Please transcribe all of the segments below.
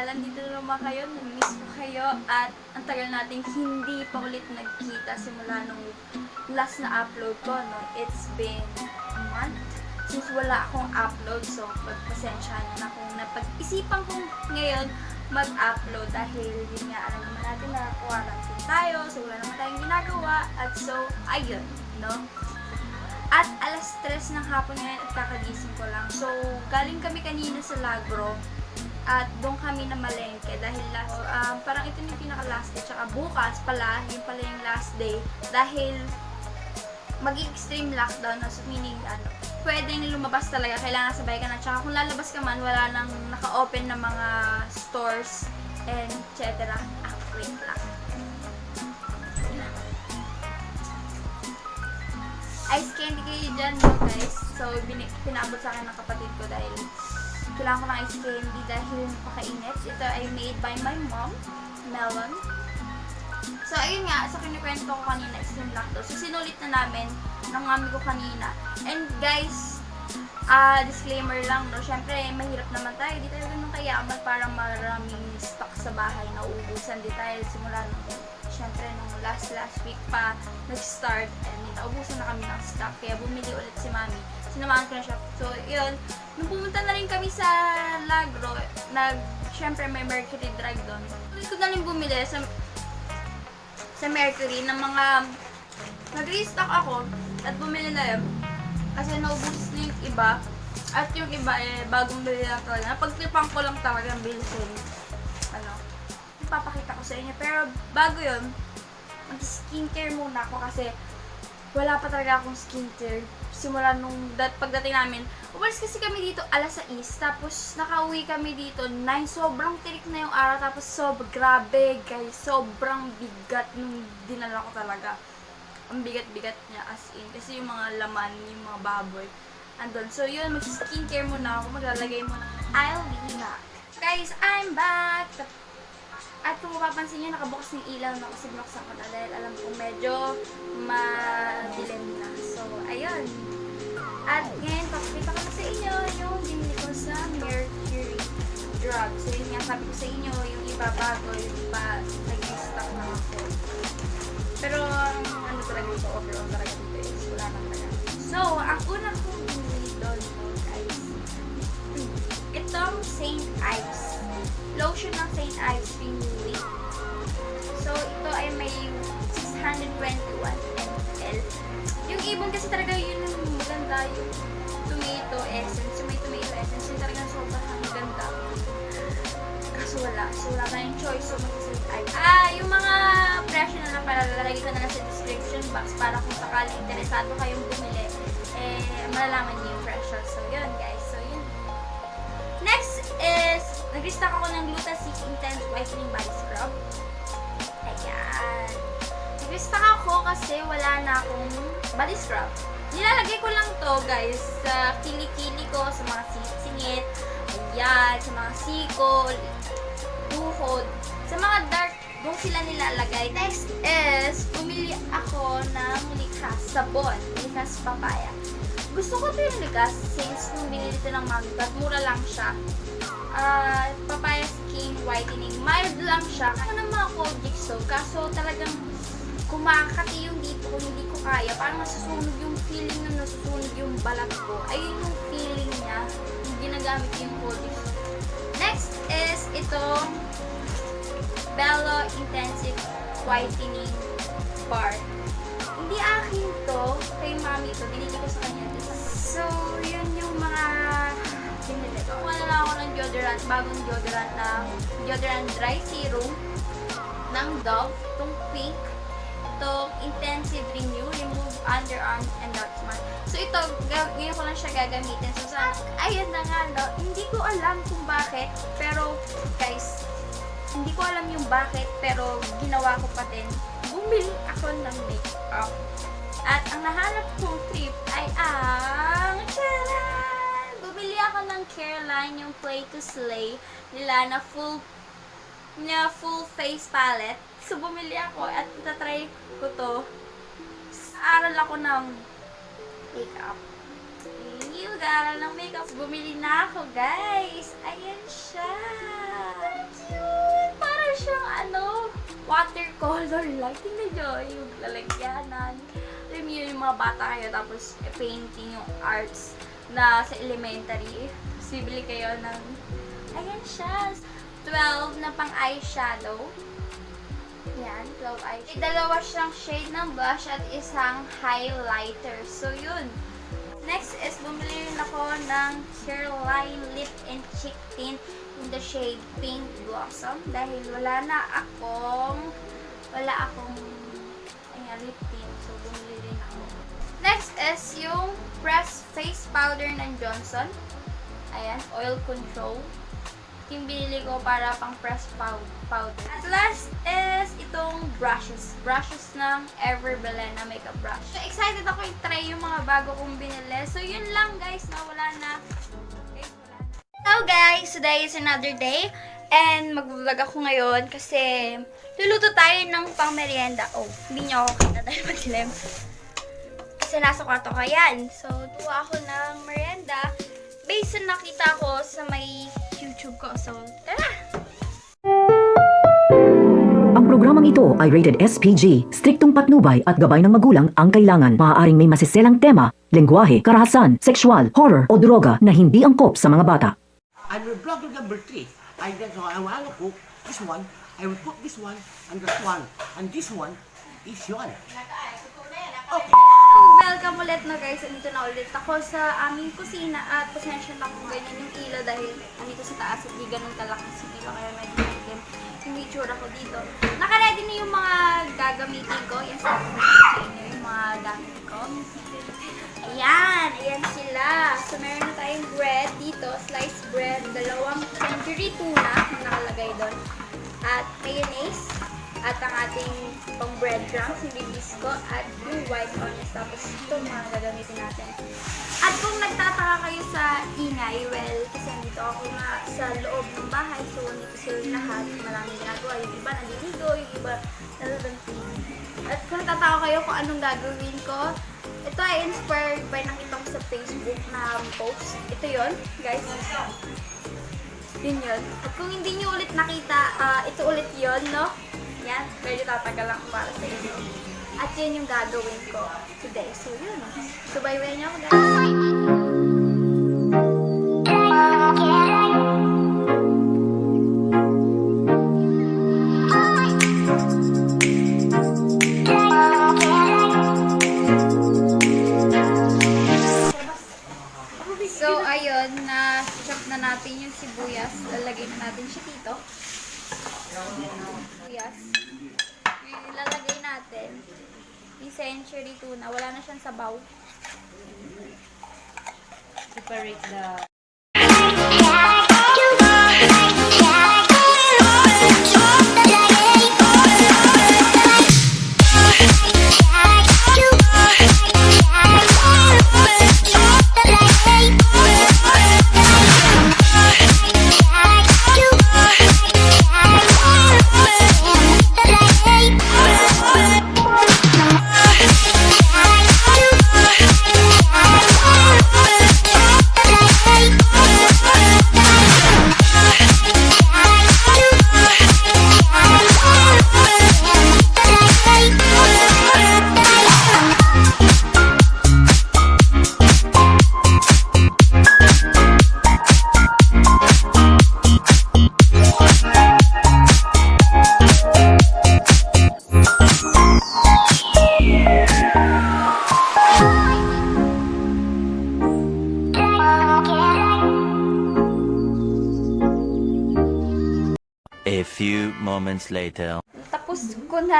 nandito na naman kayo, namiss ko kayo, at ang tagal nating hindi pa ulit nagkita simula nung last na upload ko, no? It's been a month since wala akong upload, so pagpasensyahan na kung napag-isipan kong ngayon mag-upload dahil yun nga, alam naman natin na quarantine tayo, so wala naman tayong ginagawa, at so, ayun, no? At alas 3 ng hapon ngayon at kakagising ko lang. So, galing kami kanina sa Lagro at doon kami na malengke dahil parang ito yung pinaka-last day. Tsaka bukas pala, yun pala yung last day dahil mag-extreme lockdown. So, meaning, pwedeng lumabas talaga. Kailangan sabay ka na. Tsaka kung lalabas ka man, wala nang naka-open na mga stores and etc. Wait lang. Ice candy kayo dyan, no, guys. So, pinabot sa akin ng kapatid ko dahil kailangan ko ng ice candy dahil napakainit. Ito ay made by my mom, melon. So, ayun nga, sa kinikwento ko kanina, extreme lockdown. So, sinulit na namin ng mami ko kanina. And guys, disclaimer lang, no, syempre, mahirap naman tayo. Di tayo ganun kayaman, parang maraming stock sa bahay na uubusan. Di tayo simula nung syempre, nung last week pa nag-start and naubusan na kami ng stock. Kaya bumili ulit si mami. Sinamahan ko na siya. So, yun. Nung pumunta na rin kami sa Lagro, syempre may Mercury drug doon. Ulit ko na rin bumili sa Mercury ng mga nag-restock ako at bumili na yun. Kasi naubos na yung iba. At yung iba bagong bili lang talaga. Napagtripan ko lang talaga ang bilhin. Papakita ko sa inyo. Pero bago yun, mag-skincare muna ako kasi wala pa talaga akong skincare. Simula nung pagdating namin, umalis kasi kami dito alas 6, tapos nakauwi kami dito 9. Sobrang tirik na yung araw, tapos grabe guys, sobrang bigat nung dinala ko talaga. Ang bigat-bigat niya as in, kasi yung mga laman, yung mga baboy andun. So yun, mag-skincare muna ako, maglalagay muna I'll be back. Guys, I'm back! At kung mapapansin nyo, nakabukas ng ilaw na kasi binuksan ko na dahil alam ko medyo madilim na. So, ayun. At ngayon, papakita ko na sa inyo yung binili ko sa Mercury drug. So, yun nga, sabi ko sa inyo, yung iba bago, yung iba nag-stock na ako. Pero, ano talaga ito, overall talaga dito is wala na talaga. So, ang una kong binili doon, guys, itong St. Ives. Lotion ng St. Ives Renewing. So, ito ay may 621 ml. Yung ibon kasi talaga yun yung maganda, yung tomato essence. Yung may tomato essence, yun talaga sobrang maganda. Kaso wala. So, wala tayong choice. So, mag-St. Ives. Yung mga presyo na lang para lalagay ko na lang sa description box para kung sakaling interesado kayong bumili, malalaman niyo yung presyo. So, yun guys. So, yun. Next is nag-restock ako ng Gluta-C Intense Whitening Body Scrub. Ayan. Nag-restock ako kasi wala na akong body scrub. Nilalagay ko lang to guys sa kilikili ko, sa mga singit, ayan, sa mga siko, tuhod, sa mga dark, doon sila nilalagay. Next is, bumili ako ng Likas sabon, Likas Papaya. Gusto ko ito yung Likas since nung binili ito ng mami, but mura lang siya. Papaya Skin Whitening. Mild lang siya. Ako ng mga Kojic so, kaso talagang kumakati yung dito kung hindi ko kaya. Parang nasusunog yung feeling na nasusunog yung balat ko. Ayun yung feeling niya. Yung ginagamit yung Kojic so. Next is itong Belo Intensive Whitening Bar. Hindi akin to. Kay mami to. Binili ko sa kanya. So, yun yung mga binili ko. Wala lang ako ng deodorant, bagong deodorant na deodorant dry serum ng Dove, itong pink, itong intensive renew, remove underarm and dark spot. So ito, ngayon ko lang siya gagamitin. So ayun na nga, no? Hindi ko alam kung bakit, pero guys, hindi ko alam yung bakit, pero ginawa ko pa din. Bumili ako ng makeup. At ang nahanap kong trip ay ang bumili ako ng Careline, yung Play to Slay nila na full face palette. So, bumili ako at itatry ko to. Aral ako ng makeup. Yung aral ng makeup. Bumili na ako, guys. Ayan siya. watercolor lang. Tingnan nyo, yung lalagyanan. Alam niyo yung mga bata kayo, tapos painting yung arts na sa elementary. Tapos bibili kayo ng, ayan siya, 12 na pang eyeshadow. Yan, 12 eyeshadow. Dalawa siyang shade ng blush at isang highlighter. So, yun. Next is, bumili rin ako ng Careline Lip and Cheek Tint in the shade Pink Blossom. Dahil wala akong ayan, lip tint. So, bumili rin ako. Next is yung Pressed Face Powder ng Johnson. Ayan, Oil Control. Yung binili ko para pang press powder. At last is itong brushes. Brushes ng Belo na makeup brush. So, excited ako i-try yung mga bago kong binili. So, yun lang guys. Wala na. Hello guys! Today is another day. And mag-vlog ako ngayon kasi luluto tayo ng pang-merienda. Oh, hindi nyo ako kita dahil madilim. Kasi nasa kwarto ko yan. So, tuwa ako ng merienda. Based na nakita ko sa may YouTube ko. So, tara! Ang programang ito ay rated SPG. Striktong patnubay at gabay ng magulang ang kailangan. Maaaring may masiselang tema, lengguwahe, karahasan, sexual, horror o droga na hindi angkop sa mga bata. I will vlog number 3. I want to cook this one. I will cook this one and this one. And this one is yon. Okay. Welcome ulit na guys. Andito na ulit ako sa aming kusina at pasensya na kung ganyan yung ilaw dahil andito sa taas at di ganun kalakas yung ilaw kaya medyo itim yung itsura ko dito. Nakaready na yung mga gagamitin ko. Yan sa inyo yung mga gamit ko. Ayan! Ayan sila. So meron na tayong bread dito. Sliced bread. 2 century tuna na nakalagay doon. At mayonnaise. At ang ating pang breadcrumbs, yung bibisco, at yung white onions. Tapos ito mga gagamitin natin. At kung nagtataka kayo sa ingay, well, kasi nandito ako nga sa loob ng bahay. So, nandito sila lahat. Maraming ginagawa. Yung iba naliligo, yung iba nalalamping. At kung nagtataka kayo kung anong gagawin ko, ito ay inspired by nakita ko sa Facebook na post. Ito yon guys. Yun yun. At kung hindi nyo ulit nakita, ito ulit yon no? Yan, medyo tatagal lang para sa inyo. At yun yung gagawin ko today. So, yun. Subaybay niyo ako guys. So, ayun, na-chop na natin yung sibuyas. Lalagay na natin siya dito. Sibuyas. Ilalagay natin yung century tuna. Wala na siyang sabaw. Separate the... A few moments later. Tapos ko na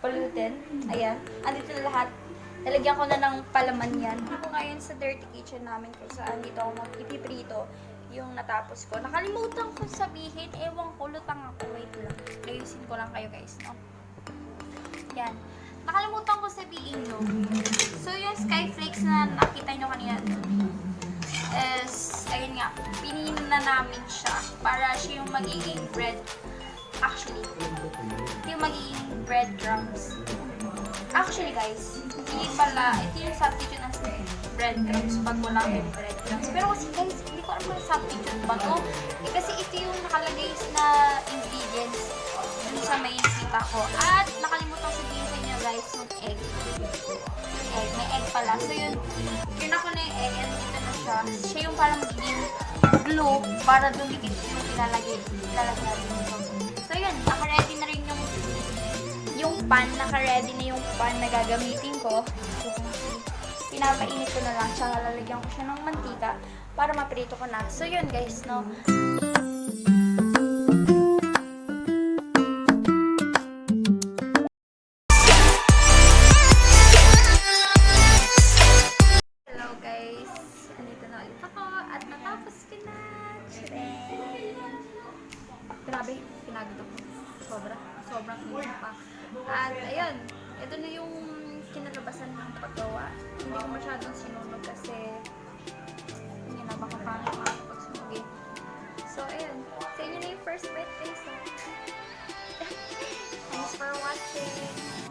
palutin. Ayan. Andito na lahat. Nalagyan ko na ng palaman yan. Ako ngayon sa dirty kitchen namin kung saan dito ako ipiprito yung natapos ko. Nakalimutan ko sabihin. Ewan ko, lutang ako. Wait lang. Ayusin ko lang kayo guys, no? Yan. Nakalimutan ko sabihin yun. So, yung skyflakes na nakita nyo kanina is, ayun nga, pinin na namin siya para siya yung magiging bread. Actually, ito yung magiging breadcrumbs. Actually guys, hindi pala, ito yung substitute ng breadcrumbs pag wala yung breadcrumbs. Pero kasi guys, hindi ko alam kung substitute ba to. Eh, kasi ito yung nakalagay na ingredients dun sa may tita ko. At nakalimutan sabihin sa inyo guys, yung egg. Egg. May egg pala. So yun, yun ako na yung egg and dito na siya. Siya yung parang magiging glue para dumikit yung ilalagay natin ito. So yun, naka-ready na rin yung pan. Naka-ready na yung pan na gagamitin ko. So, pinapainit ko na lang. Tsaka lalagyan ko siya ng mantika para maprito ko na. So yun guys, no? Hello guys! Andito na ulit ako at natapos ko na! Grabe, pinagod ako. Sobrang init pa. At ayun, ito na yung kinalabasan ng paggawa. Hindi ko masyadong sinunog kasi hindi na baka pangit pag sunugin. So ayun, sa inyo na yung first bite guys. Thanks for watching!